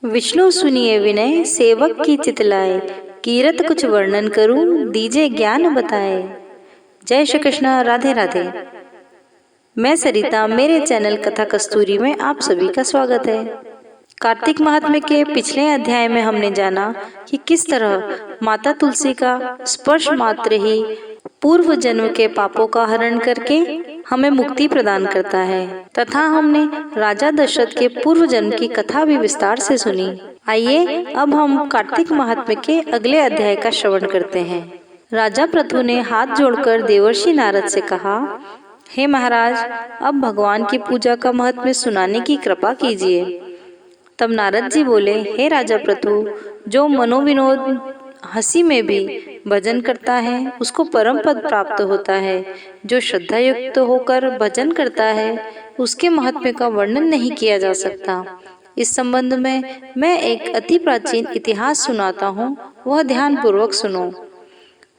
विष्णु सुनिए विनय, सेवक की चितलाए, कीरत कुछ वर्णन करूं, दीजे ज्ञान बताए। जय श्री कृष्ण, राधे राधे। मैं सरिता, मेरे चैनल कथा कस्तूरी में आप सभी का स्वागत है। कार्तिक महात्म्य के पिछले अध्याय में हमने जाना कि किस तरह माता तुलसी का स्पर्श मात्र ही पूर्व जन्म के पापों का हरण करके हमें मुक्ति प्रदान करता है, तथा हमने राजा दशरथ के पूर्व जन्म की कथा भी विस्तार से सुनी। आइए अब हम कार्तिक महात्म्य के अगले अध्याय का श्रवण करते हैं। राजा पृथु ने हाथ जोड़कर देवर्षि नारद से कहा, हे महाराज, अब भगवान की पूजा का महत्व सुनाने की कृपा कीजिए। तब नारद जी बोले, हे राजा पृथु, जो मनोविनोद हंसी में भी भजन करता है उसको परम पद प्राप्त होता है। जो श्रद्धा युक्त होकर भजन करता है उसके महत्व का वर्णन नहीं किया जा सकता। इस संबंध में मैं एक अति प्राचीन इतिहास सुनाता हूँ, वह ध्यान पूर्वक सुनो।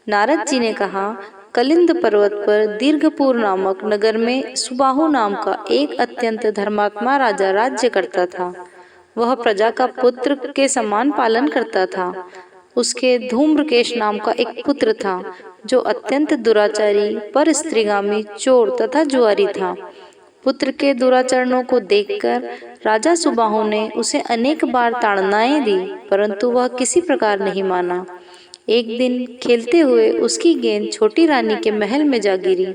नारद जी ने कहा, कलिंद पर्वत पर दीर्घपुर नामक नगर में सुबाहु नाम का एक अत्यंत धर्मात्मा राजा राज्य करता था। वह प्रजा का पुत्र के समान पालन करता था। उसके धूम्रकेश नाम का एक पुत्र था जो अत्यंत दुराचारी, पर स्त्रीगामी, चोर तथा जुआरी था। पुत्र के दुराचरणों को देखकर राजा सुबाहु ने उसे अनेक बार ताड़नाएं दी, परंतु वह किसी प्रकार नहीं माना। एक दिन खेलते हुए उसकी गेंद छोटी रानी के महल में जा गिरी।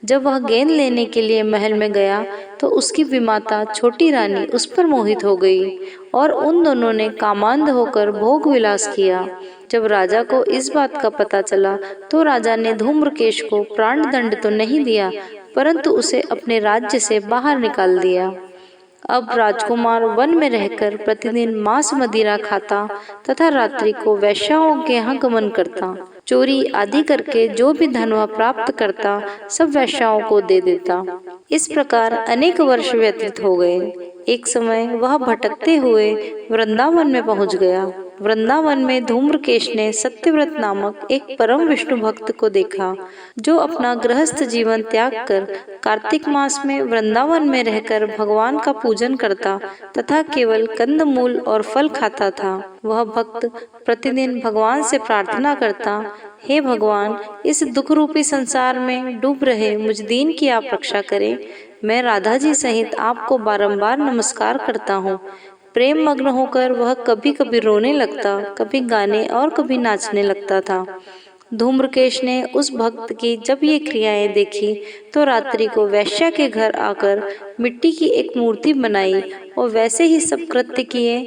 जब वह गेंद लेने के लिए महल में गया तो उसकी विमाता छोटी रानी उस पर मोहित हो गई और उन दोनों ने कामांध होकर भोग विलास किया। जब राजा को इस बात का पता चला तो राजा ने धूम्रकेश को प्राण दंड तो नहीं दिया, परंतु उसे अपने राज्य से बाहर निकाल दिया। अब राजकुमार वन में रहकर प्रतिदिन मांस मदिरा खाता तथा रात्रि को वैश्याओं के यहाँ गमन करता। चोरी आदि करके जो भी धन वह प्राप्त करता सब वैश्याओं को दे देता। इस प्रकार अनेक वर्ष व्यतीत हो गए। एक समय वह भटकते हुए वृंदावन में पहुंच गया। वृंदावन में धूम्रकेश ने सत्यव्रत नामक एक परम विष्णु भक्त को देखा, जो अपना गृहस्थ जीवन त्याग कर कार्तिक मास में वृंदावन में रहकर भगवान का पूजन करता तथा केवल कंदमूल और फल खाता था। वह भक्त प्रतिदिन भगवान से प्रार्थना करता, हे भगवान, इस दुख रूपी संसार में डूब रहे मुझ दीन की आप रक्षा करें। मैं राधा जी सहित आपको बारंबार नमस्कार करता हूँ। प्रेम मग्न होकर वह कभी कभी रोने लगता, कभी गाने और कभी नाचने लगता था। धूम्रकेश ने उस भक्त की जब ये क्रियाएं देखी तो रात्रि को वैश्या के घर आकर मिट्टी की एक मूर्ति बनाई और वैसे ही सब कृत्य किए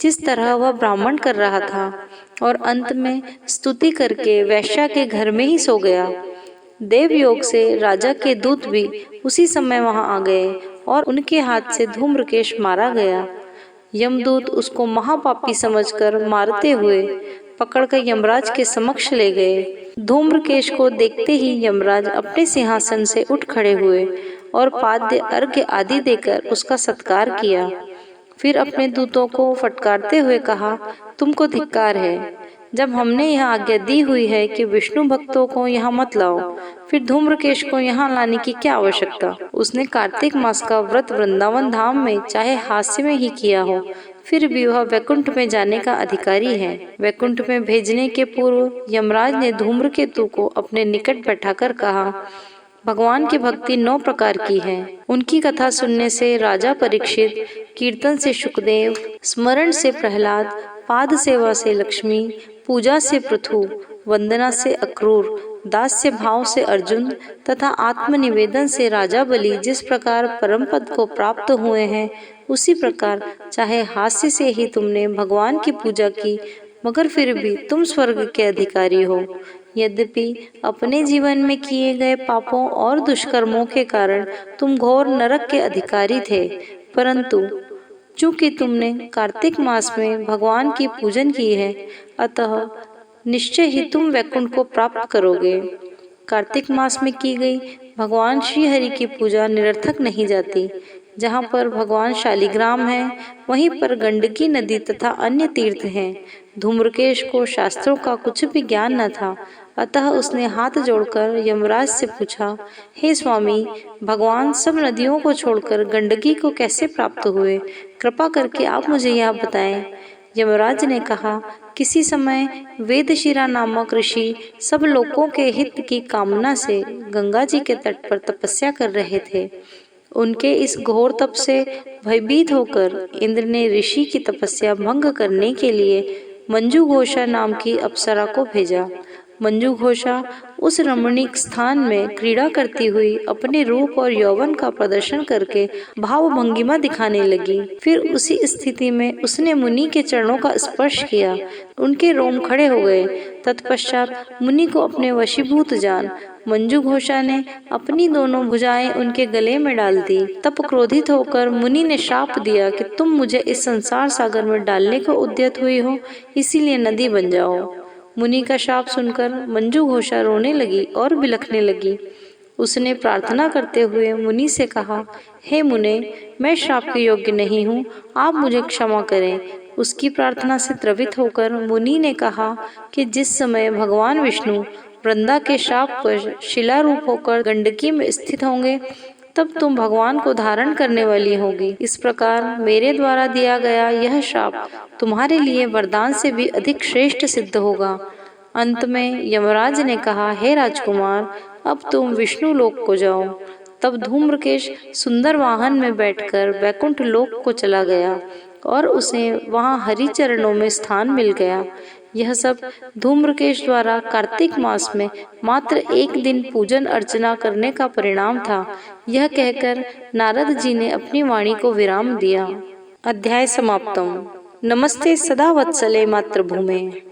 जिस तरह वह ब्राह्मण कर रहा था, और अंत में स्तुति करके वैश्या के घर में ही सो गया। देवयोग से राजा के दूत भी उसी समय वहां आ गए और उनके हाथ से धूम्रकेश मारा गया। यमदूत उसको महापापी समझकर मारते हुए पकड़कर यमराज के समक्ष ले गए। धूम्रकेश को देखते ही यमराज अपने सिंहासन से उठ खड़े हुए और पाद्य अर्घ्य आदि देकर उसका सत्कार किया। फिर अपने दूतों को फटकारते हुए कहा, तुमको धिक्कार है। जब हमने यह आज्ञा दी हुई है कि विष्णु भक्तों को यहाँ मत लाओ, फिर धूम्रकेश को यहाँ लाने की क्या आवश्यकता। उसने कार्तिक मास का व्रत वृंदावन धाम में चाहे हास्य में ही किया हो, फिर भी वह वैकुंठ में जाने का अधिकारी है। वैकुंठ में भेजने के पूर्व यमराज ने धूम्रकेतु को अपने निकट बैठाकर कहा, भगवान की भक्ति 9 प्रकार की है। उनकी कथा सुनने से राजा परीक्षित, कीर्तन से शुकदेव, स्मरण से प्रहलाद, पाद सेवा से लक्ष्मी, पूजा से पृथु, वंदना से अक्रूर, दास्य भाव से अर्जुन तथा आत्मनिवेदन से राजा बलि जिस प्रकार परम पद को प्राप्त हुए हैं, उसी प्रकार चाहे हास्य से ही तुमने भगवान की पूजा की, मगर फिर भी तुम स्वर्ग के अधिकारी हो। यद्यपि अपने जीवन में किए गए पापों और दुष्कर्मों के कारण तुम घोर नरक के अधिकारी थे, परंतु चूंकि तुमने कार्तिक मास में भगवान की पूजन की है, अतः निश्चय ही तुम वैकुंठ को प्राप्त करोगे। कार्तिक मास में की गई भगवान श्री हरि की पूजा निरर्थक नहीं जाती। जहाँ पर भगवान शालिग्राम है, वहीं पर गंडकी नदी तथा अन्य तीर्थ हैं। धूम्रकेश को शास्त्रों का कुछ भी ज्ञान न था, अतः उसने हाथ जोड़कर यमराज से पूछा, हे स्वामी, भगवान सब नदियों को छोड़कर गंडकी को कैसे प्राप्त हुए? कृपा करके आप मुझे यह बताएं। यमराज ने कहा, किसी समय वेदशिरा नामक ऋषि सब लोगों के हित की कामना से गंगा जी के तट पर तपस्या कर रहे थे। उनके इस घोर तप से भयभीत होकर इंद्र ने ऋषि की तपस्या भंग करने के लिए मंजू घोषा नाम की अप्सरा को भेजा। मंजू घोषा उस रमणीक स्थान में क्रीड़ा करती हुई अपने रूप और यौवन का प्रदर्शन करके भाव भंगिमा दिखाने लगी। फिर उसी स्थिति में उसने मुनि के चरणों का स्पर्श किया। उनके रोम खड़े हो गए। तत्पश्चात मुनि को अपने वशीभूत जान मंजू घोषा ने अपनी दोनों भुजाएं उनके गले में डाल दी। तब क्रोधित होकर मुनि ने श्राप दिया कि तुम मुझे इस संसार सागर में डालने को उद्यत हुई हो, इसीलिए नदी बन जाओ। मुनि का शाप सुनकर मंजू घोषा रोने लगी और बिलखने लगी। उसने प्रार्थना करते हुए मुनि से कहा, हे मुने, मैं श्राप के योग्य नहीं हूँ, आप मुझे क्षमा करें। उसकी प्रार्थना से द्रवित होकर मुनि ने कहा कि जिस समय भगवान विष्णु वृंदा के शाप पर शिला रूप होकर गंडकी में स्थित होंगे, तब तुम भगवान को धारण करने वाली होगी। इस प्रकार मेरे द्वारा दिया गया यह शाप तुम्हारे लिए वरदान से भी अधिक श्रेष्ठ सिद्ध होगा। अंत में यमराज ने कहा, हे राजकुमार, अब तुम विष्णु लोक को जाओ। तब धूम्रकेश सुंदर वाहन में बैठकर वैकुंठ लोक को चला गया और उसे वहां हरि चरणों में स्थान मिल गया। यह सब धूम्रकेश द्वारा कार्तिक मास में मात्र एक दिन पूजन अर्चना करने का परिणाम था। यह कहकर नारद जी ने अपनी वाणी को विराम दिया। अध्याय समाप्तम। नमस्ते सदा वत्सले मातृभूमे।